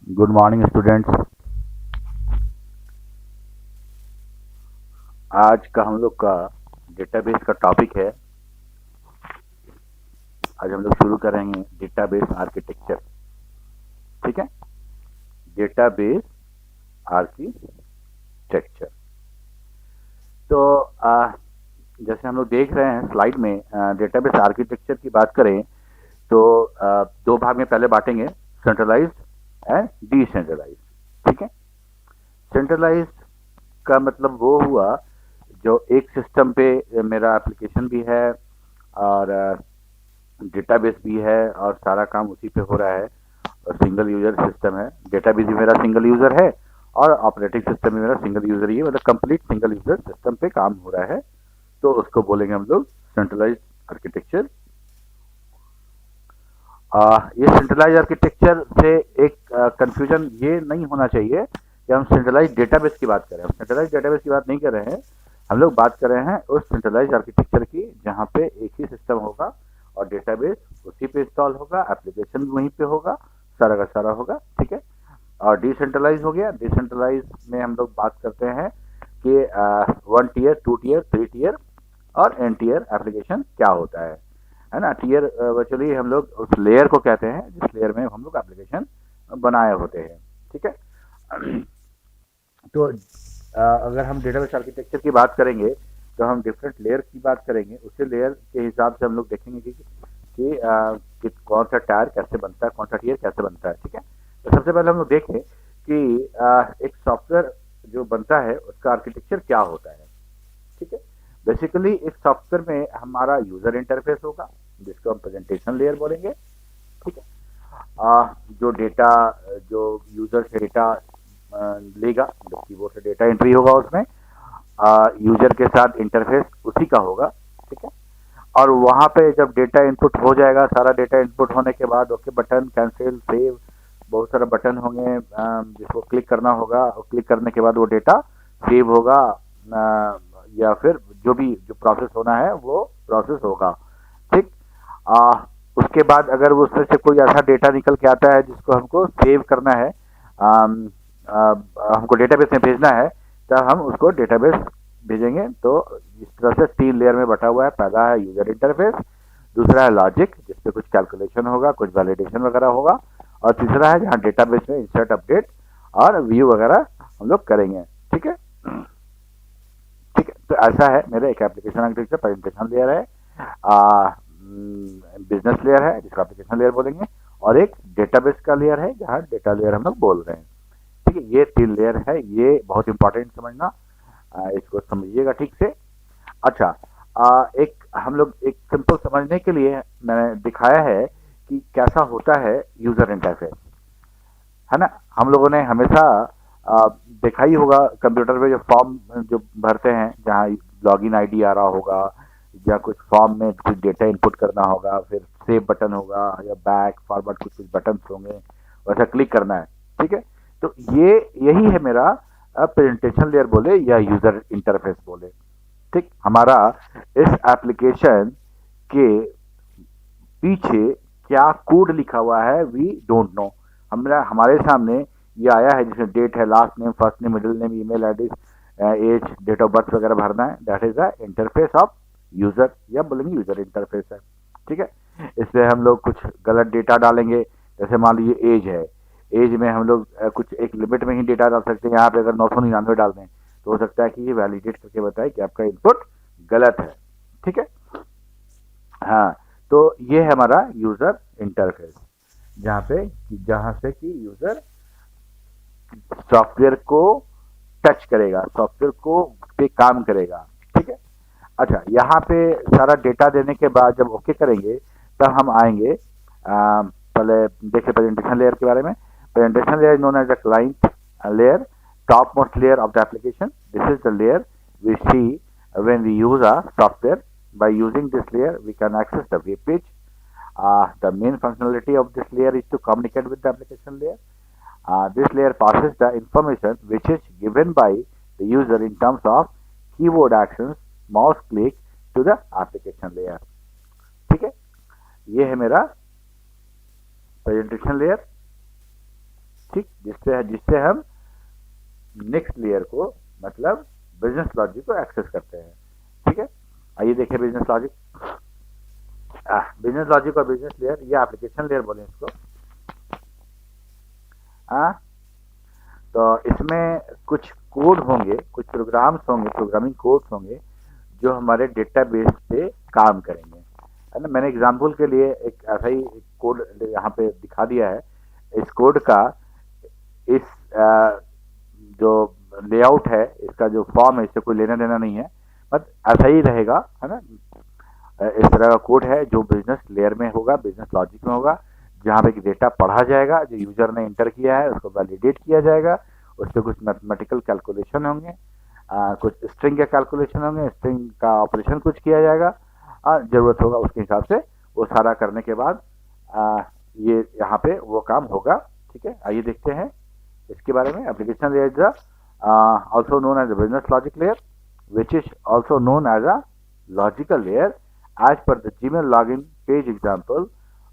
Good morning students. आज का हम लोग का डेटाबेस का टॉपिक है। आज हम लोग शुरू करेंगे डेटाबेस आर्किटेक्चर। ठीक है, डेटाबेस आर्किटेक्चर। तो जैसे हम लोग देख रहे हैं स्लाइड में, डेटाबेस आर्किटेक्चर की बात करें तो दो भाग में पहले बांटेंगे, सेंट्रलाइज्ड एंड डिसेंट्रलाइज्ड। ठीक है, सेंट्रलाइज्ड का मतलब वो हुआ जो एक सिस्टम पे मेरा एप्लीकेशन भी है और डेटाबेस भी है और सारा काम उसी पे हो रहा है और सिंगल यूजर सिस्टम है। डेटाबेस भी मेरा सिंगल यूजर है और ऑपरेटिंग सिस्टम भी मेरा सिंगल यूजर ही है, मतलब कंप्लीट सिंगल यूजर सिस्टम पे काम हो रहा है। तो उसको बोलेंगे हम लोग सेंट्रलाइज्ड आर्किटेक्चर। ये सेंट्रलाइज आर्किटेक्चर से एक कंफ्यूजन ये नहीं होना चाहिए कि हम सेंट्रलाइज डेटाबेस की बात कर रहे हैं। हम सेंट्रलाइज डेटाबेस की बात नहीं कर रहे हैं, हम लोग बात कर रहे हैं उस सेंट्रलाइज आर्किटेक्चर की जहाँ पे एक ही सिस्टम होगा और डेटाबेस उसी पे इंस्टॉल होगा, एप्लीकेशन भी वहीं पे होगा, सारा का सारा होगा। ठीक है, और डिसेंट्रलाइज हो गया। डिसेंट्रलाइज में हम लोग बात करते हैं कि 1 टीयर, 2 टीयर, 3 टीयर और एन टीयर एप्लीकेशन क्या होता है ना। टीयर वर्चुअली हम लोग उस लेयर को कहते हैं जिस लेयर में हम लोग एप्लीकेशन बनाए होते हैं। ठीक है, तो अगर हम डेटाबेस आर्किटेक्चर की बात करेंगे तो हम डिफरेंट लेयर की बात करेंगे। उसी लेयर के हिसाब से हम लोग देखेंगे कि कौन सा टायर कैसे बनता है, कौन सा टीयर कैसे बनता है। ठीक है, तो सबसे पहले हम लोग देखें कि एक सॉफ्टवेयर जो बनता है उसका आर्किटेक्चर क्या होता है। ठीक है, बेसिकली एक सॉफ्टवेयर में हमारा यूजर इंटरफेस होगा जिसको हम प्रेजेंटेशन लेयर बोलेंगे। ठीक है, जो डेटा, जो यूजर से डेटा लेगा, जो कीबोर्ड से डेटा एंट्री होगा उसमें यूजर के साथ इंटरफेस उसी का होगा। ठीक है, और वहाँ पे जब डेटा इनपुट हो जाएगा, सारा डेटा इनपुट होने के बाद ओके बटन, कैंसिल, सेव, बहुत सारे बटन होंगे जिसको क्लिक करना होगा और क्लिक करने के बाद वो डेटा सेव होगा या फिर जो भी जो प्रोसेस होना है वो प्रोसेस होगा। ठीक, उसके बाद अगर उसमें से कोई ऐसा डेटा निकल के आता है जिसको हमको सेव करना है, आम, आ, हमको डेटाबेस में भेजना है, तब हम उसको डेटाबेस भेजेंगे। तो इस तरह से 3 लेयर में बटा हुआ है। पहला है यूजर इंटरफेस, दूसरा है लॉजिक जिसपे कुछ कैलकुलेशन होगा, कुछ वैलिडेशन वगैरह होगा, और तीसरा है जहाँ डेटाबेस में इंसर्ट, अपडेट और व्यू वगैरह हम लोग करेंगे। ठीक है, ठीक है, तो ऐसा है मेरा एक एप्लीकेशन आर्किटेक्चर। प्रेजेंटेशन लेयर है, बिजनेस लेयर है जिसको एप्लीकेशन लेयर बोलेंगे, और एक डेटाबेस का लेयर है जहाँ डेटा लेयर हम लोग बोल रहे हैं। ठीक है, ये 3 लेयर है, ये बहुत इंपॉर्टेंट समझना, इसको समझिएगा ठीक से। अच्छा, एक हम लोग एक सिंपल समझने के लिए मैंने दिखाया है कि कैसा होता है यूजर इंटरफेस, है ना। हम लोगों ने हमेशा आ, देखा ही होगा कंप्यूटर पे जो फॉर्म जो भरते हैं, जहाँ लॉगिन आईडी आ रहा होगा या कुछ फॉर्म में कुछ डेटा इनपुट करना होगा, फिर सेव बटन होगा या बैक फॉरवर्ड कुछ कुछ बटन होंगे, वैसा क्लिक करना है। ठीक है, तो ये यही है मेरा प्रेजेंटेशन लेयर बोले या यूजर इंटरफेस बोले। ठीक, हमारा इस एप्लीकेशन के पीछे क्या कोड लिखा हुआ है वी डोंट नो। हमारा हमारे सामने ये आया है जिसमें डेट है, last name, first name, middle name, email address, age, date of birth वगैरह भरना है। That is the interface of user, या बोलेंगे यूजर इंटरफेस है। ठीक है, इसमें हम लोग कुछ गलत डेटा डालेंगे, जैसे मान लीजिए एज है, एज में हम लोग कुछ एक लिमिट में ही डेटा डाल सकते हैं। यहाँ पे अगर 999 डाल दें तो हो सकता है कि ये वैलिडेट करके बताए कि आपका इनपुट गलत है। ठीक है, हाँ, तो ये है हमारा यूजर इंटरफेस, जहाँ से कि यूजर सॉफ्टवेयर को टच करेगा, सॉफ्टवेयर को पे काम करेगा। ठीक है, अच्छा, यहाँ पे सारा डेटा देने के बाद जब ओके करेंगे तब हम आएंगे पहले देखें प्रेजेंटेशन लेयर के बारे में। Presentation layer known as the client layer, top most layer of the application. This is the layer we see when we use a software. By using this layer we can access the web page. The main functionality of this layer is to communicate with the application layer. This layer passes the information which is given by the user in terms of keyboard actions, mouse click to the application layer. ठीक है, ये है मेरा presentation layer. ठीक, जिससे हम next layer को मतलब बिजनेस लॉजिक को एक्सेस करते हैं। ठीक है, आइए देखें बिजनेस लॉजिक। बिजनेस लॉजिक और बिजनेस लेयर, ये एप्लीकेशन लेयर बोले इसको। तो इसमें कुछ कोड होंगे, कुछ प्रोग्राम्स होंगे, प्रोग्रामिंग कोड्स होंगे जो हमारे डेटाबेस पे काम करेंगे, है ना। मैंने एग्जांपल के लिए एक ऐसा ही कोड यहाँ पे दिखा दिया है। इस कोड का इस जो लेआउट है, इसका जो फॉर्म है, इससे कोई लेना देना नहीं है, बट ऐसा ही रहेगा, है ना। इस तरह का कोड है जो बिजनेस लेयर में होगा, बिजनेस लॉजिक में होगा, जहाँ पे डेटा पढ़ा जाएगा, जो यूजर ने इंटर किया है उसको वैलिडेट किया जाएगा, उससे कुछ मैथमेटिकल कैलकुलेशन होंगे, कुछ स्ट्रिंग के कैलकुलेशन होंगे, स्ट्रिंग का ऑपरेशन कुछ किया जाएगा, जरूरत होगा उसके हिसाब से वो सारा करने के बाद ये यहाँ पे वो काम होगा। ठीक है, आइए देखते हैं इसके बारे में। Application layer is also known as a business logic layer, which is also known as a logical layer. As per the Gmail login page example,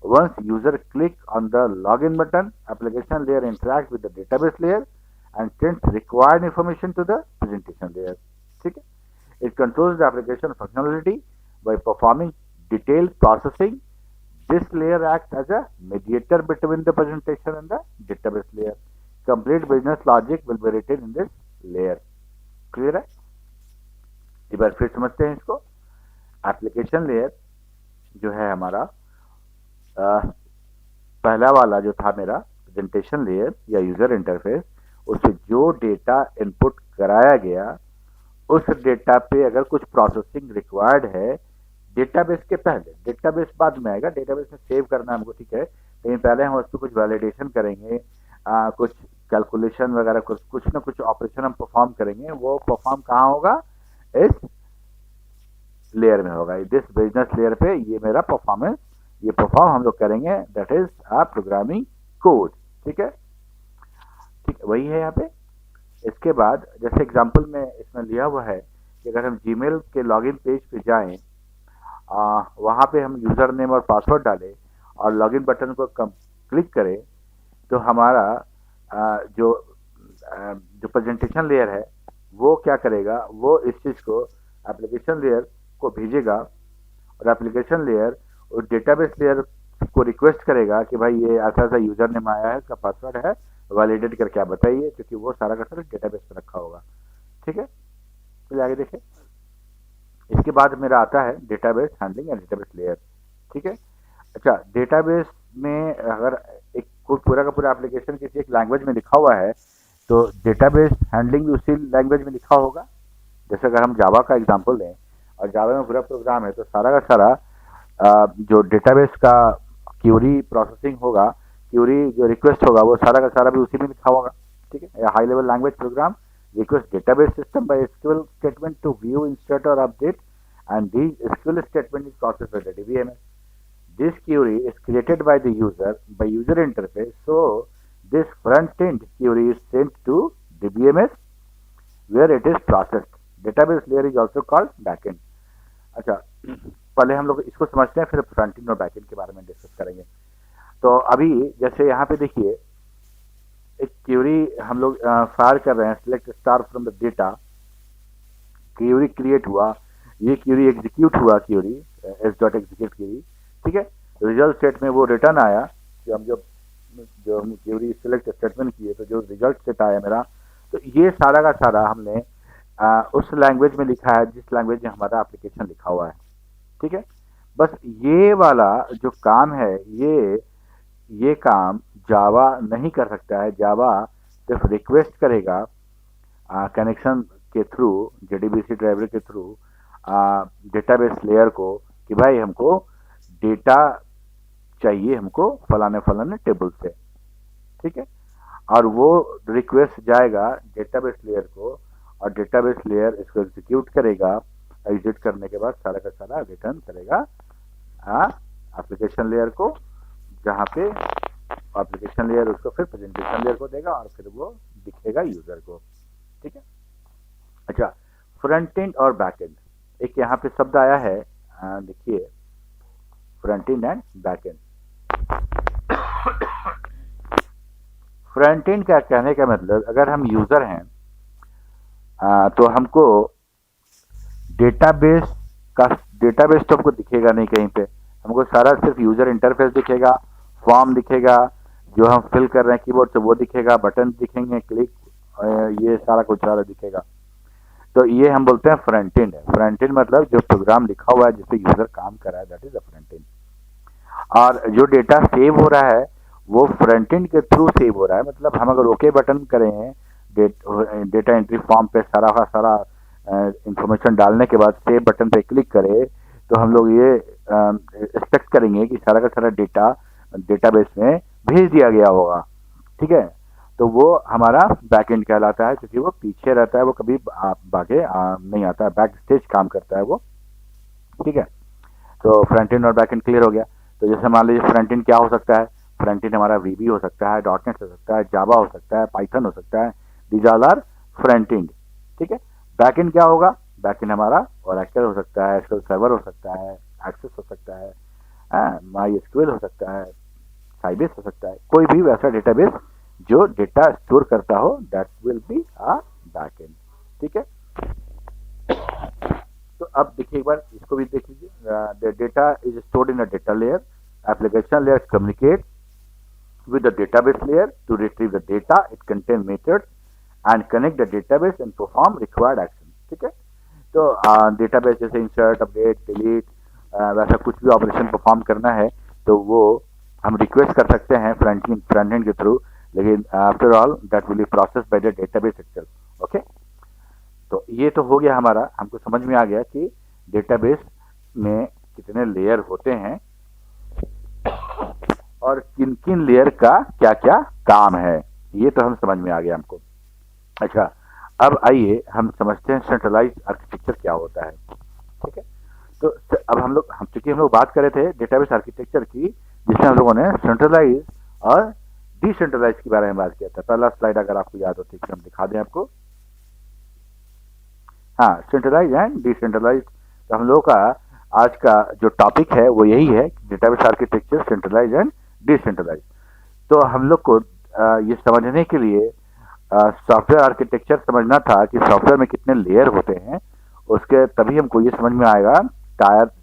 once user click on the login button, application layer interacts with the database layer and sends required information to the presentation layer. ठीक है, it controls the application functionality by performing detailed processing. This layer acts as a mediator between the presentation and the database layer. Complete business logic will be written in this layer. Clear है? एक बार फिर समझते हैं इसको। Application layer जो है हमारा पहला वाला जो था मेरा प्रेजेंटेशन लेयर या यूजर इंटरफेस, उससे जो डेटा इनपुट कराया गया उस डेटा पे अगर कुछ प्रोसेसिंग रिक्वायर्ड है डेटाबेस के पहले, डेटाबेस बाद में आएगा, डेटाबेस में सेव करना हमको, ठीक है, लेकिन पहले हम उस पर कुछ वैलिडेशन करेंगे, कुछ कैलकुलेशन वगैरह, कुछ ना कुछ ऑपरेशन हम परफॉर्म करेंगे। वो परफॉर्म कहाँ होगा? इस लेयर में होगा, दिस बिजनेस लेयर पे ये मेरा परफॉर्मेंस, ये परफॉर्म हम लोग करेंगे, that is a programming code. ठीक है, ठीक है, वही है यहाँ पे। इसके बाद जैसे एग्जांपल में इसमें लिया हुआ है कि अगर हम जीमेल के लॉगिन पेज पे जाएं, वहाँ पे हम यूज़र नेम और पासवर्ड डालें और लॉगिन बटन को क्लिक करें, तो हमारा जो प्रेजेंटेशन लेयर है वो क्या करेगा, वो इस चीज़ को एप्लीकेशन लेयर को भेजेगा और एप्लीकेशन लेयर उस डेटाबेस लेयर को रिक्वेस्ट करेगा कि भाई ये ऐसा ऐसा यूज़र नेम आया है, इसका पासवर्ड है, वैलिडेट करके आप बताइए, क्योंकि वो सारा का सारा डेटाबेस पे रखा होगा। ठीक है, तो आगे देखें। इसके बाद मेरा आता है डेटाबेस हैंडलिंग या डेटाबेस लेयर। ठीक है, अच्छा, डेटाबेस में अगर एक पूरा का पूरा एप्लीकेशन किसी एक लैंग्वेज में लिखा हुआ है तो डेटाबेस हैंडलिंग भी उसी लैंग्वेज में लिखा होगा। जैसे अगर हम जावा का एग्जांपल लें और जावा में पूरा प्रोग्राम है तो सारा का सारा जो डेटाबेस का क्यूरी प्रोसेसिंग होगा, क्यूरी जो रिक्वेस्ट होगा वो सारा का सारा भी उसी में लिखा होगा। ठीक है, high level language program request database system by SQL statement to view, insert or update, and these SQL statement is processed by the DBMS. This query is created by the user by user interface, so this front end query is sent to DBMS where it is processed. Database layer is also called backend. अच्छा, पहले हम लोग इसको समझते हैं, फिर front end और backend के बारे में डिस्कस करेंगे। तो अभी जैसे यहाँ पे देखिए एक क्यूरी हम लोग फायर कर रहे हैं, select star from the data, query create हुआ, ये क्यूरी एग्जीक्यूट हुआ, query S dot execute query. ठीक है, रिजल्ट सेट में वो रिटर्न आया कि हम जो हम क्यूरी सिलेक्ट स्टेटमेंट किए तो जो रिजल्ट सेट आया मेरा, तो ये सारा का सारा हमने उस लैंग्वेज में लिखा है जिस लैंग्वेज में हमारा एप्लीकेशन लिखा हुआ है। ठीक है, बस ये वाला जो काम है ये काम जावा नहीं कर सकता है। जावा सिर्फ रिक्वेस्ट करेगा कनेक्शन के थ्रू, जेडीबीसी ड्राइवर के थ्रू डेटाबेस लेयर को कि भाई हमको डेटा चाहिए, हमको फलाने फलाने टेबल से। ठीक है, और वो रिक्वेस्ट जाएगा डेटाबेस लेयर को और डेटाबेस लेयर इसको एग्जीक्यूट करेगा, एग्जीक्यूट करने के बाद सारा का सारा रिटर्न करेगा एप्लीकेशन लेयर को, जहाँ पे एप्लीकेशन लेयर उसको फिर प्रेजेंटेशन लेयर को देगा और फिर वो दिखेगा यूजर को। ठीक है, अच्छा, फ्रंट एंड और बैक एंड, एक यहाँ पे शब्द आया है, देखिए, front end and back and. Front end का कहने का मतलब, अगर हम यूजर हैं तो हमको डेटाबेस का डेटाबेस तो हमको दिखेगा नहीं कहीं पे, हमको सारा सिर्फ यूजर इंटरफेस दिखेगा, फॉर्म दिखेगा, जो हम फिल कर रहे हैं कीबोर्ड से वो दिखेगा, बटन दिखेंगे, क्लिक, ये सारा कुछ सारा दिखेगा। तो ये हम बोलते हैं फ्रंट एंड है। फ्रंट एंड मतलब जो प्रोग्राम लिखा हुआ है जिससे यूजर काम कर रहा है, that is the front end. और जो डेटा सेव हो रहा है वो फ्रंट एंड के थ्रू सेव हो रहा है। मतलब हम अगर ओके बटन करें डेटा एंट्री फॉर्म पे सारा का सारा इंफॉर्मेशन डालने के बाद सेव बटन पे क्लिक करें, तो हम लोग ये एक्सपेक्ट करेंगे कि सारा का सारा डेटा डेटाबेस में भेज दिया गया होगा। ठीक है, तो वो हमारा बैक एंड कहलाता है, क्योंकि वो पीछे रहता है, वो कभी आगे नहीं आता है, बैक स्टेज काम करता है वो। ठीक है, तो फ्रंट एंड और बैक एंड क्लियर हो गया। तो जैसे मान लीजिए फ्रंट एंड क्या हो सकता है, फ्रंट एंड हमारा वीबी हो सकता है, डॉटनेट हो सकता है, जावा हो सकता है, पाइथन हो सकता है, these all are front end. ठीक है, बैक एंड क्या होगा, बैक एंड हमारा ओरेकल हो सकता है, एसक्यूएल सर्वर हो सकता है, एक्सेस हो सकता है, माई एसक्यूएल हो सकता है, साइबेस हो सकता है, कोई भी वैसा डेटाबेस जो डेटा स्टोर करता हो, that will be a back and. ठीक है, तो अब देखिए एक बार इसको भी देख लीजिए। The data is stored in a data layer, application layer communicate with the database layer to retrieve the data. It contains methods and connect the database and perform required action. ठीक है, तो डेटाबेस जैसे insert, update, delete, वैसा कुछ भी operation perform करना है तो वो हम रिक्वेस्ट कर सकते हैं फ्रंट एंड के थ्रू, लेकिन after all that will be process by the database itself. Okay, तो ये तो हो गया हमारा, हमको समझ में आ गया कि डेटाबेस में कितने लेयर होते हैं और किन किन लेयर का क्या क्या काम है, ये तो हम समझ में आ गया हमको। अच्छा, अब आइए हम समझते हैं सेंट्रलाइज्ड आर्किटेक्चर क्या होता है। ठीक है, तो अब चूंकि हम लोग बात कर रहे थे डेटाबेस आर्किटेक्चर की, जिसमें हम लोगों ने सेंट्रलाइज और डिसेंट्रलाइज के बारे में बात किया था। पहला स्लाइड अगर आपको याद हो तो हम दिखा दें आपको। हाँ, सेंट्रलाइज एंड डिसेंट्रलाइज। तो हम लोगों का आज का जो टॉपिक है वो यही है, database architecture centralise and decentralise. तो हम लोग को ये समझने के लिए सॉफ्टवेयर आर्किटेक्चर समझना था कि सॉफ्टवेयर में कितने लेयर होते हैं, उसके तभी हमको ये समझ में आएगा,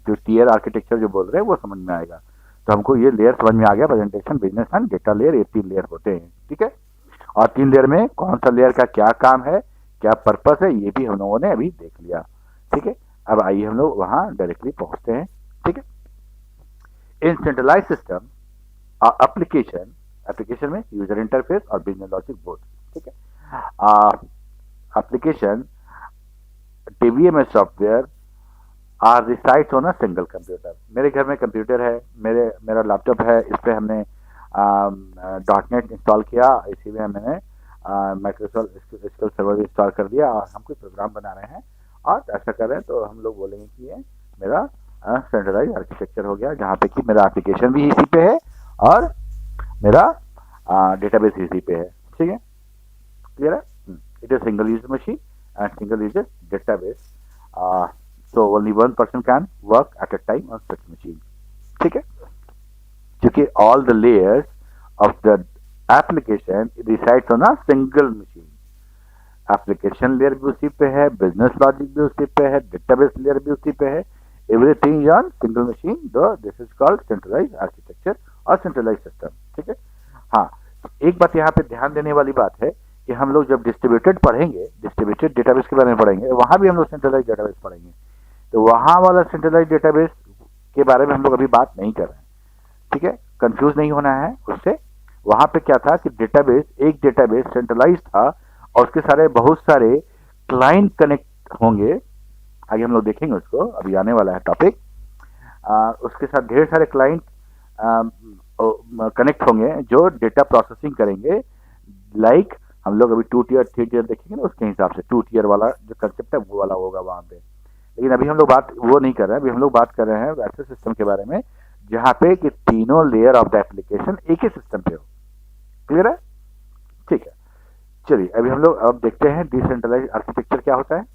टीयर आर्किटेक्चर जो बोल रहे हैं वो समझ में आएगा। तो हमको ये लेयर समझ में आ गया, presentation, business and data layer, ये 3 लेयर होते हैं। ठीक है, और 3 लेयर में कौन सा लेयर का क्या काम है, क्या पर्पस है, ये भी हम लोगों ने अभी देख लिया। ठीक है, अब आइए हम लोग वहां डायरेक्टली पहुंचते हैं। ठीक है, इन सेंट्रलाइज सिस्टम एप्लीकेशन में यूजर इंटरफेस और बिजनेस लॉजिक बोथ। ठीक है, application DBMS software are resides on a single computer. मेरे घर में कंप्यूटर है, मेरा लैपटॉप है, इस पे हमने डॉटनेट इंस्टॉल किया, इसी में मैंने माइक्रोसॉफ्ट एसक्यूएल सर्वर भी इंस्टॉल कर दिया और हम कोई प्रोग्राम बना रहे हैं और ऐसा कर रहे हैं, तो हम लोग बोलेंगे कि ये मेरा सेंट्रलाइज आर्किटेक्चर हो गया, जहाँ पे कि मेरा एप्लीकेशन भी इसी पे है और मेरा डेटाबेस इसी पे है। ठीक है, क्लियर है? It is single user machine and single user database, so only one person can work at a time on such machine. ठीक है, क्योंकि all the layers of the application resides on a single machine. Application layer भी उसी पे है, business logic भी उसी पे है, डेटाबेस लेयर भी उसी पे है, एवरीथिंग ऑन सिंगल मशीन। दो this is called centralise architecture और सेंट्रलाइज सिस्टम। ठीक है, हाँ, एक बात यहाँ पे ध्यान देने वाली बात है कि हम लोग जब डिस्ट्रीब्यूटेड पढ़ेंगे, डिस्ट्रीब्यूटेड डेटाबेस के बारे में पढ़ेंगे, वहां भी हम लोग सेंट्रलाइज डेटाबेस पढ़ेंगे। तो वहां वाला सेंट्रलाइज डेटाबेस के बारे में हम लोग अभी बात नहीं कर रहे हैं। ठीक है, कंफ्यूज नहीं होना है उससे। वहां पे क्या था कि एक डेटाबेस सेंट्रलाइज था और उसके बहुत सारे क्लाइंट कनेक्ट होंगे, आगे हम लोग देखेंगे उसको, अभी आने वाला है टॉपिक। उसके साथ ढेर सारे क्लाइंट कनेक्ट होंगे जो डेटा प्रोसेसिंग करेंगे। लाइक हम लोग अभी 2 टीयर 3 टीयर देखेंगे ना, उसके हिसाब से 2 टीयर वाला जो कंसेप्ट है वो वाला होगा वहां पे। लेकिन अभी हम लोग बात वो नहीं कर रहे हैं, अभी हम लोग बात कर रहे हैं वैसे सिस्टम के बारे में जहां पे कि तीनों लेयर ऑफ द एप्लीकेशन एक ही सिस्टम पे हो। क्लियर है? ठीक है, चलिए अभी हम लोग अब देखते हैं डिसेंट्रलाइज आर्किटेक्चर क्या होता है।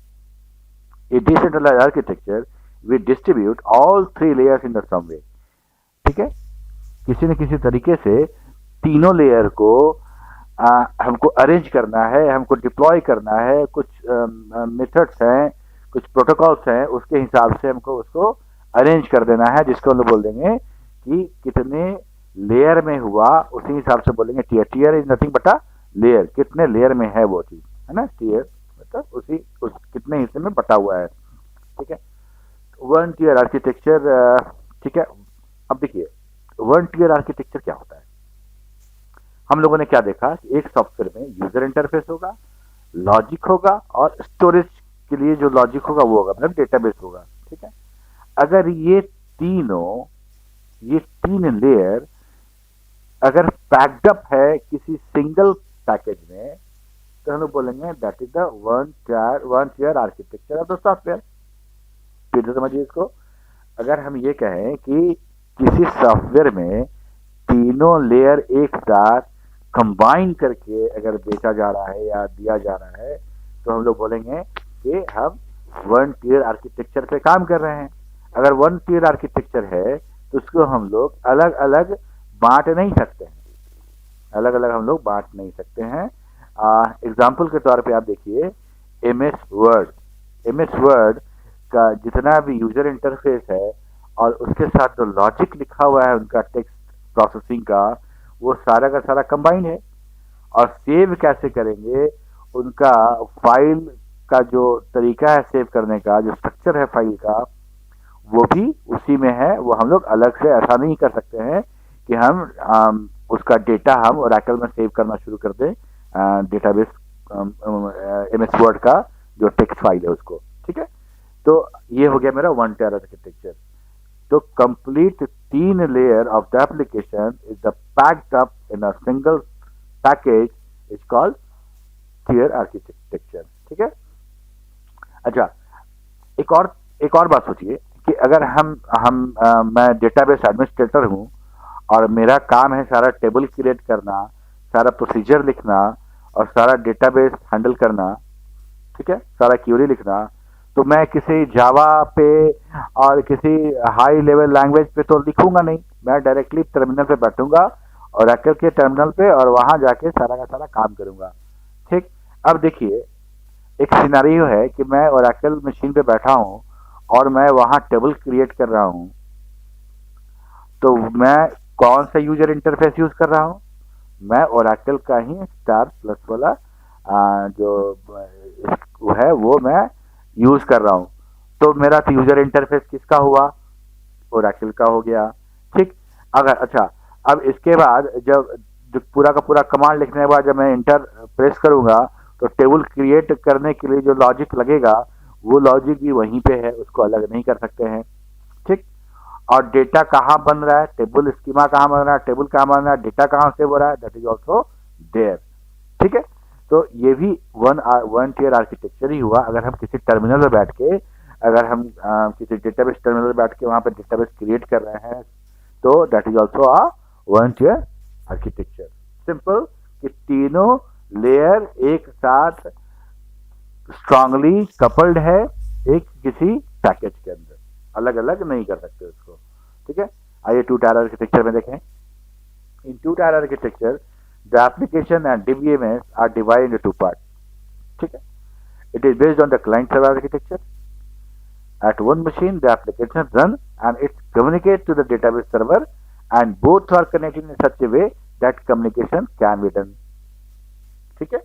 A decentralize architecture we distribute all 3 layers in the same way. ठीक है, किसी न किसी तरीके से तीनों लेयर को हमको अरेंज करना है, हमको डिप्लॉय करना है, कुछ मेथड्स हैं, कुछ प्रोटोकॉल्स हैं, उसके हिसाब से हमको उसको अरेंज कर देना है, जिसको हम लोग बोल देंगे कि कितने लेयर में हुआ, उसी हिसाब से बोलेंगे tier. Tier is nothing but a layer, कितने लेयर में है वो चीज, है ना। टीयर मतलब उस कितने हिस्से में बटा हुआ है, ठीक है। वन टीयर आर्किटेक्चर, ठीक है। अब देखिए वन टीयर आर्किटेक्चर क्या होता है। हम लोगों ने क्या देखा कि एक सॉफ्टवेयर में यूजर इंटरफेस होगा, लॉजिक होगा और स्टोरेज के लिए जो लॉजिक होगा वो होगा, मतलब डेटाबेस होगा, ठीक है। अगर ये तीन लेयर अगर पैक्ड अप है किसी सिंगल पैकेज में, तो हम लोग बोलेंगे that is the one tier architecture of the software. फिर से समझिए इसको। अगर हम ये कहें कि किसी सॉफ्टवेयर में तीनों लेयर एक साथ कंबाइन करके अगर बेचा जा रहा है या दिया जा रहा है, तो हम लोग बोलेंगे कि हम वन टीयर आर्किटेक्चर पे काम कर रहे हैं। अगर वन टीयर आर्किटेक्चर है तो उसको हम लोग अलग अलग बांट नहीं सकते हैं, अलग अलग हम लोग बांट नहीं सकते हैं। एग्जाम्पल के तौर पे आप देखिए एम एस वर्ड का जितना भी यूजर इंटरफेस है और उसके साथ जो लॉजिक लिखा हुआ है उनका टेक्स्ट प्रोसेसिंग का, वो सारा का सारा कंबाइन है। और सेव कैसे करेंगे, उनका फाइल का जो तरीका है सेव करने का, जो स्ट्रक्चर है फाइल का, वो भी उसी में है। वो हम लोग अलग से ऐसा नहीं कर सकते हैं कि हम उसका डेटा हम ओरेकल में सेव करना शुरू कर दें, डेटाबेस एमएस वर्ड का जो टेक्स्ट फाइल है उसको, ठीक है। तो ये हो गया मेरा वन टीयर आर्किटेक्चर। तो कंप्लीट तीन layer of the application is the packed up in a single package is called tier architecture, ठीक है। अच्छा, एक और बात सोचिए कि अगर मैं डेटाबेस एडमिनिस्ट्रेटर हूं और मेरा काम है सारा टेबल क्रिएट करना, सारा प्रोसीजर लिखना और सारा डेटाबेस हैंडल करना, ठीक है, सारा क्यूरी लिखना। तो मैं किसी जावा पे और किसी हाई लेवल लैंग्वेज पे तो लिखूंगा नहीं, मैं डायरेक्टली टर्मिनल पे बैठूंगा और ओरेकल के टर्मिनल पे और वहां जाके सारा का सारा काम करूंगा, ठीक। अब देखिए एक सिनारियो है कि मैं ओरेकल मशीन पे बैठा हूं और मैं वहां टेबल क्रिएट कर रहा हूं, तो मैं कौन सा यूजर इंटरफेस यूज कर रहा हूं, मैं ओरेकल का ही स्टार प्लस वाला जो वो है वो मैं यूज कर रहा हूं। तो मेरा यूजर इंटरफेस किसका हुआ, ओरेकल का हो गया, ठीक। अगर अच्छा, अब इसके बाद जब पूरा का पूरा कमांड लिखने के बाद जब मैं इंटर प्रेस करूंगा तो टेबल क्रिएट करने के लिए जो लॉजिक लगेगा वो लॉजिक भी वहीं पे है, उसको अलग नहीं कर सकते हैं, ठीक। और डेटा कहाँ बन रहा है, टेबल स्कीमा कहाँ बन रहा है, टेबल कहाँ बन रहा है, डेटा कहाँ सेव हो रहा है, दैट इज ऑल्सो देयर, ठीक है। तो ये भी वन टीयर आर्किटेक्चर ही हुआ। अगर हम किसी टर्मिनल में बैठ के, अगर हम किसी डेटाबेस टर्मिनल में बैठ के वहां पर डेटाबेस क्रिएट कर रहे हैं, तो that is also a one tier architecture. Simple कि तीनों लेयर एक साथ स्ट्रांगली कपल्ड है एक किसी पैकेज के अंदर, अलग अलग नहीं कर सकते उसको, ठीक है। आइए टू टायर आर्किटेक्चर में देखें। In two tier architecture the application and DBMS are divided into two parts, ठीक है। It is based on the client server architecture. At one machine the application run and it communicates to the database server and both are connected in such a way that communication can be done, ठीक है।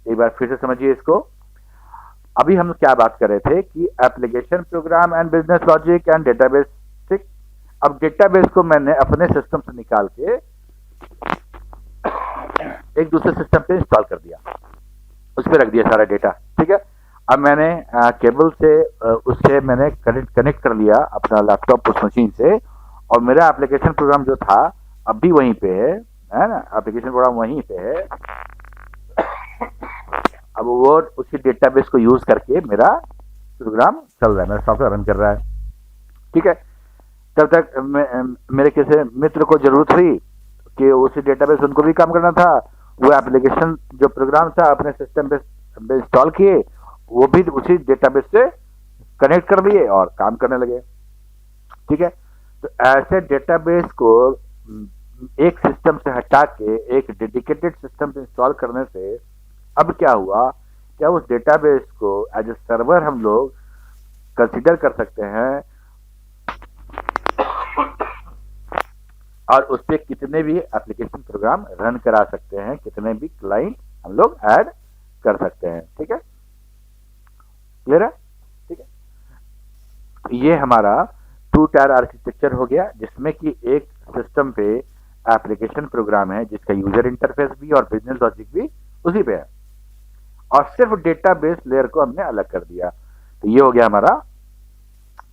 एक बार फिर से समझिए इसको। अभी हम क्या बात कर रहे थे कि application program and business logic and database, ठीक। अब डेटाबेस को मैंने अपने सिस्टम से निकाल के एक दूसरे सिस्टम पे इंस्टॉल कर दिया, उस पर रख दिया सारा डेटा, ठीक है। अब मैंने केबल से उससे मैंने कनेक्ट कर लिया अपना लैपटॉप उस मशीन से, और मेरा एप्लीकेशन प्रोग्राम जो था अब भी वहीं पे है ना, एप्लीकेशन प्रोग्राम वहीं पे है। अब वो उसी डेटाबेस को यूज करके मेरा प्रोग्राम चल रहा है, मेरा सॉफ्टवेयर रन कर रहा है, ठीक है। तब तक मेरे किसी मित्र को जरूरत हुई कि उसी डेटाबेस उनको भी काम करना था, वो एप्लीकेशन जो प्रोग्राम था अपने सिस्टम पे इंस्टॉल किए, वो भी उसी डेटाबेस से कनेक्ट कर लिए और काम करने लगे, ठीक है। तो ऐसे डेटाबेस को एक सिस्टम से हटा के एक डेडिकेटेड सिस्टम पे इंस्टॉल करने से अब क्या हुआ, क्या उस डेटाबेस को एज ए सर्वर हम लोग कंसिडर कर सकते हैं और उस पर कितने भी एप्लीकेशन प्रोग्राम रन करा सकते हैं, कितने भी क्लाइंट हम लोग ऐड कर सकते हैं। ठीक है, क्लियर है? ठीक है, तो ये हमारा 2 टायर आर्किटेक्चर हो गया, जिसमें कि एक सिस्टम पे एप्लीकेशन प्रोग्राम है जिसका यूजर इंटरफेस भी और बिजनेस लॉजिक भी उसी पे है, और सिर्फ डेटाबेस लेयर को हमने अलग कर दिया। तो ये हो गया हमारा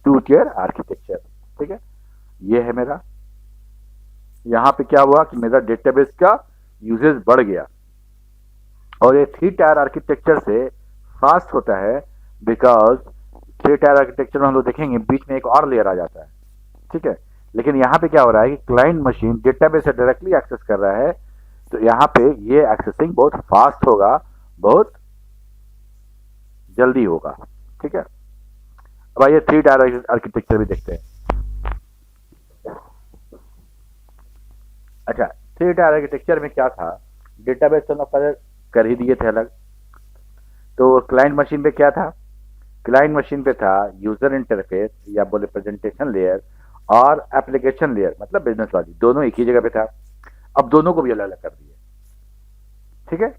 2 टियर आर्किटेक्चर। ठीक है, ये है मेरा, यहां पे क्या हुआ कि मेरा डेटाबेस का यूजेज बढ़ गया, और ये 3 टायर आर्किटेक्चर से फास्ट होता है, बिकॉज 3 टायर आर्किटेक्चर में हम लोग देखेंगे बीच में एक और लेयर आ जाता है। ठीक है, लेकिन यहाँ पे क्या हो रहा है कि क्लाइंट मशीन डेटाबेस से डायरेक्टली एक्सेस कर रहा है, तो यहाँ पे ये एक्सेसिंग बहुत फास्ट होगा, बहुत जल्दी होगा। ठीक है, अब आइए 3 टायर आर्किटेक्चर भी देखते हैं। अच्छा, 3 टायर आर्किटेक्चर में क्या था, डेटाबेस तो हम कर ही दिए थे अलग, तो क्लाइंट मशीन पे क्या था, क्लाइंट मशीन पे था यूजर इंटरफेस या बोले प्रेजेंटेशन लेयर और एप्लीकेशन लेयर मतलब बिजनेस लॉजिक, दोनों एक ही जगह पे था। अब दोनों को भी अलग अलग कर दिए। ठीक है,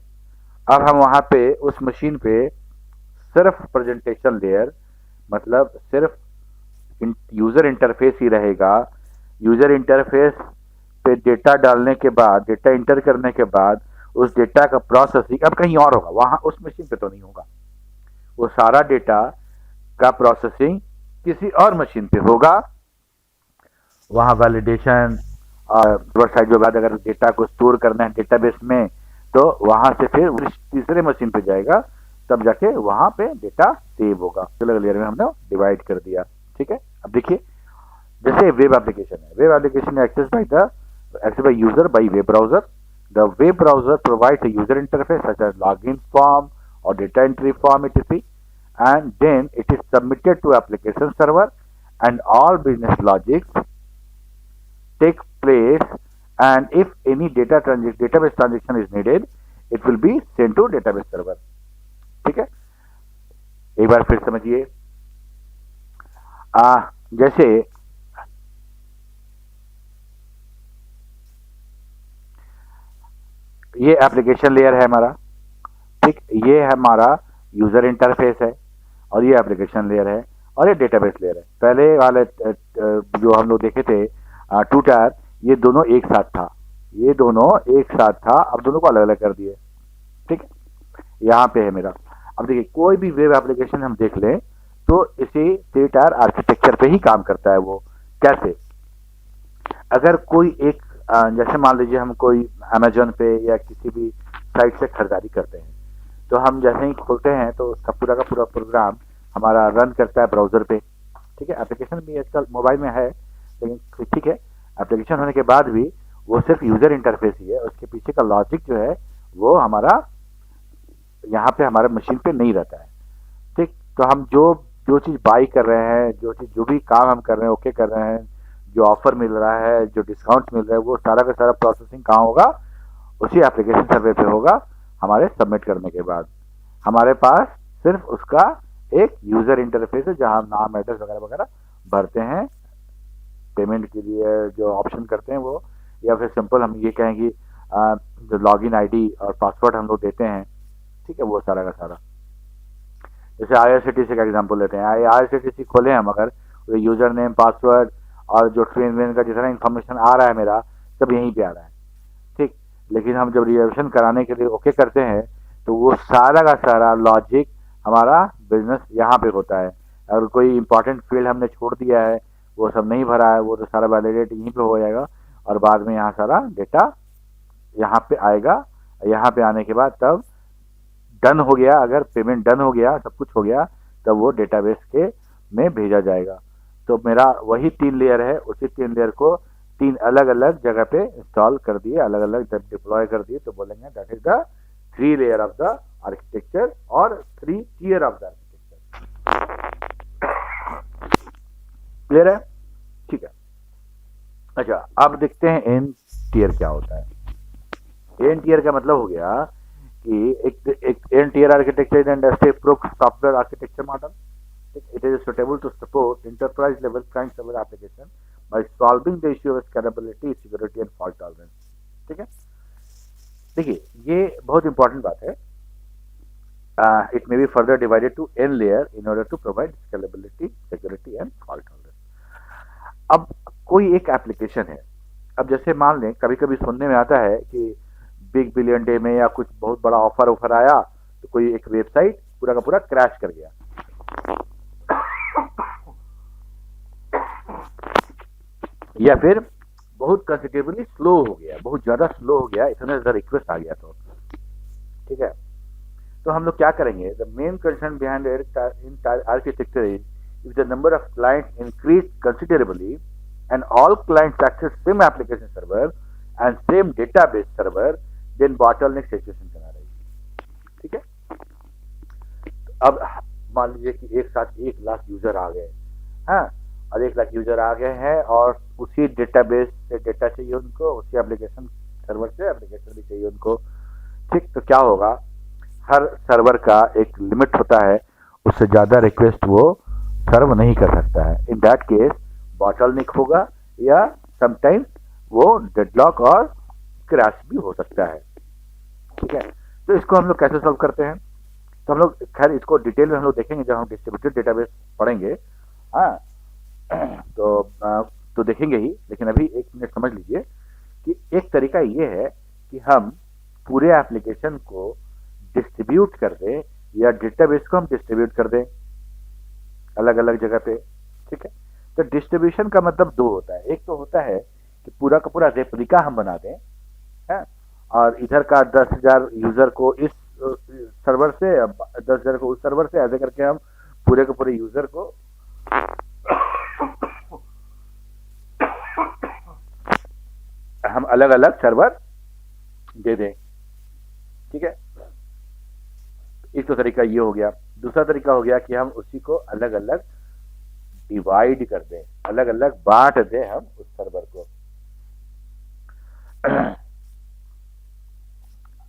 अब हम वहां पे उस मशीन पे सिर्फ प्रेजेंटेशन लेयर मतलब सिर्फ यूजर इंटरफेस ही रहेगा। यूजर इंटरफेस पे डेटा डालने के बाद, डेटा इंटर करने के बाद उस डेटा का प्रोसेसिंग अब कहीं और होगा, वहां उस मशीन पे तो नहीं होगा। वो सारा डेटा का प्रोसेसिंग किसी और मशीन पे होगा, वहां वैलिडेशन और सर्वर साइड के बाद अगर डेटा को स्टोर करना है डेटाबेस में, तो वहां से फिर तीसरे मशीन पे जाएगा, तब जाके वहां पे डेटा सेव होगा। अलग लेयर में हमने डिवाइड कर दिया। ठीक है, अब देखिए जैसे वेब एप्लीकेशन है, web application access by user by web browser. The web browser provides a user interface such as login form or data entry form etc, and then it is submitted to application server and all business logics take place, and if any database transaction is needed it will be sent to database server। ठीक है, एक बार फिर समझिए, जैसे ये application layer है हमारा, ठीक, ये है हमारा यूजर इंटरफेस है, और ये एप्लीकेशन लेयर है, और ये डेटाबेस लेयर है। पहले वाले जो हम लोग देखे थे 2 टायर, ये दोनों एक साथ था, ये दोनों एक साथ था, अब दोनों को अलग अलग कर दिए। ठीक है, यहाँ पे है मेरा। अब देखिए कोई भी वेब एप्लीकेशन हम देख लें तो इसी 3 टायर आर्किटेक्चर पे ही काम करता है। वो कैसे, अगर कोई एक जैसे मान लीजिए हम कोई अमेजोन पे या किसी भी साइट से खरीदारी करते हैं, तो हम जैसे ही खोलते हैं तो उसका पूरा का पूरा प्रोग्राम हमारा रन करता है ब्राउजर पे। ठीक है, एप्लीकेशन भी आजकल मोबाइल में है, लेकिन ठीक है, एप्लीकेशन होने के बाद भी वो सिर्फ यूजर इंटरफेस ही है, उसके पीछे का लॉजिक जो है वो हमारा यहाँ पे हमारे मशीन पे नहीं रहता है। ठीक, तो हम जो जो चीज़ बाई कर रहे हैं, जो भी काम हम कर रहे हैं, ओके कर रहे हैं, जो ऑफर मिल रहा है, जो डिस्काउंट मिल रहा है, वो सारा का सारा प्रोसेसिंग कहाँ होगा, उसी एप्लीकेशन सर्वर पे होगा। हमारे सबमिट करने के बाद हमारे पास सिर्फ उसका एक यूजर इंटरफेस है जहां हम नाम एड्रेस वगैरह वगैरह भरते हैं, पेमेंट के लिए जो ऑप्शन करते हैं वो, या फिर सिंपल हम ये कहेंगे जो लॉगिन आईडी और पासवर्ड हम लोग देते हैं। ठीक है, वो सारा का सारा, जैसे IRCTC का एग्जांपल लेते हैं, IRCTC खोले हम, अगर यूजर नेम पासवर्ड और जो ट्रेन वेन का जितना इन्फॉर्मेशन आ रहा है मेरा सब यहीं पे आ रहा है। ठीक, लेकिन हम जब रिजर्वेशन कराने के लिए ओके करते हैं तो वो सारा का सारा लॉजिक हमारा बिजनेस यहाँ पे होता है। अगर कोई इंपॉर्टेंट फील्ड हमने छोड़ दिया है, वो सब नहीं भरा है, वो तो सारा वैलिडेट यहीं पे हो जाएगा, और बाद में यहाँ सारा डेटा यहाँ पे आएगा। यहाँ पे आने के बाद तब डन हो गया, अगर पेमेंट डन हो गया, सब कुछ हो गया, तब वो डेटाबेस के में भेजा जाएगा। तो मेरा वही 3 लेयर है, उसी 3 लेयर को 3 अलग अलग जगह पे इंस्टॉल कर दिए, अलग अलग जब डिप्लॉय कर दिए, तो बोलेंगे that is the 3 layer of the architecture और 3 tier of the architecture. Clear है? ठीक है, अच्छा अब देखते हैं इन टियर क्या होता है। एन टियर का मतलब हो गया कि एक n tier architecture and software architecture model. It is suitable to support enterprise level client server application by solving the issue of scalability, security and fault tolerance। ठीक है, देखिए ये बहुत इंपॉर्टेंट बात है। It may be further divided to n layer in order to provide scalability, security and fault tolerance। अब कोई एक एप्लीकेशन है, अब जैसे मान लें कभी कभी सुनने में आता है कि बिग बिलियन डे में या कुछ बहुत बड़ा ऑफर आया तो कोई एक वेबसाइट पूरा का पूरा क्रैश कर गया, या फिर बहुत कंसिडरेबली स्लो हो गया, बहुत ज्यादा स्लो हो गया, इतना ज्यादा रिक्वेस्ट आ गया तो ठीक है। तो हम लोग क्या करेंगे, the main concern behind in architecture is if the number of client increase considerably and all clients access same application server and same database server, then bottleneck situation चला रही है। ठीक है, अब मान लीजिए कि एक साथ 1 लाख यूजर आ गए, हाँ, और 1 लाख यूजर आ गए हैं और उसी डेटाबेस से डेटा चाहिए उनको, उसी एप्लीकेशन सर्वर से एप्लीकेशन भी चाहिए उनको। ठीक, तो क्या होगा, हर सर्वर का एक लिमिट होता है, उससे ज्यादा रिक्वेस्ट वो सर्व नहीं कर सकता है। इन दैट केस बॉटलनेक होगा या समटाइम्स वो डेडलॉक और क्रैश भी हो सकता है। ठीक है, तो इसको हम लोग कैसे सॉल्व करते हैं, तो हम लोग खैर इसको डिटेल में हम लोग देखेंगे जब हम डिस्ट्रीब्यूटेड डेटाबेस पढ़ेंगे। हाँ, तो देखेंगे ही, लेकिन अभी 1 मिनट समझ लीजिए कि एक तरीका ये है कि हम पूरे एप्लीकेशन को डिस्ट्रीब्यूट कर दें या डेटाबेस को हम डिस्ट्रीब्यूट कर दें अलग अलग जगह पे। ठीक है, तो डिस्ट्रीब्यूशन का मतलब 2 होता है, एक तो होता है कि पूरा का पूरा रेप्लिका हम बना दें, है, और इधर का 10,000 यूजर को इस सर्वर से, 10,000 को उस सर्वर से, ऐसे करके हम पूरे के पूरे यूजर को हम अलग अलग सर्वर दे दें। ठीक है, एक तो तरीका ये हो गया। दूसरा तरीका हो गया कि हम उसी को अलग अलग डिवाइड कर दें, अलग अलग बांट दें हम उस सर्वर को।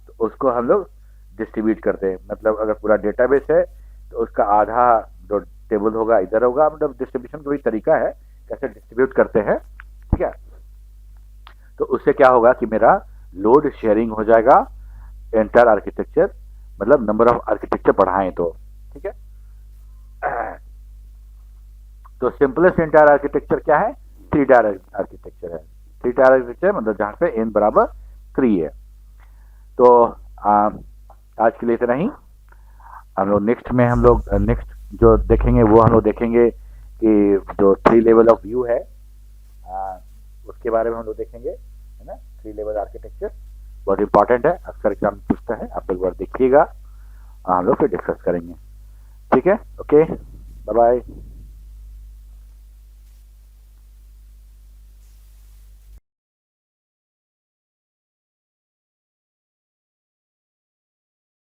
तो उसको हम लोग डिस्ट्रीब्यूट कर दें, मतलब अगर पूरा डेटाबेस है तो उसका आधा जो टेबल होगा इधर होगा, मतलब डिस्ट्रीब्यूशन का भी तरीका है कैसे डिस्ट्रीब्यूट करते हैं। ठीक है, तो उससे क्या होगा कि मेरा लोड शेयरिंग हो जाएगा एंटायर आर्किटेक्चर, मतलब नंबर ऑफ आर्किटेक्चर बढ़ाएं तो। ठीक है, तो सिंपलेस्ट एंटायर आर्किटेक्चर क्या है, 3 टायर आर्किटेक्चर है। 3 टायर आर्किटेक्चर मतलब जहां पे n बराबर 3 है। तो आज के लिए इतना ही। हम लोग नेक्स्ट जो देखेंगे वो हम लोग देखेंगे कि जो 3 लेवल ऑफ व्यू है उसके बारे में हम लोग देखेंगे, है ना। 3 लेवल आर्किटेक्चर बहुत इंपॉर्टेंट है, अक्सर एग्जाम पूछता है, आप एक बार देखिएगा, हम लोग फिर डिस्कस करेंगे। ठीक है, ओके, बाय बाय।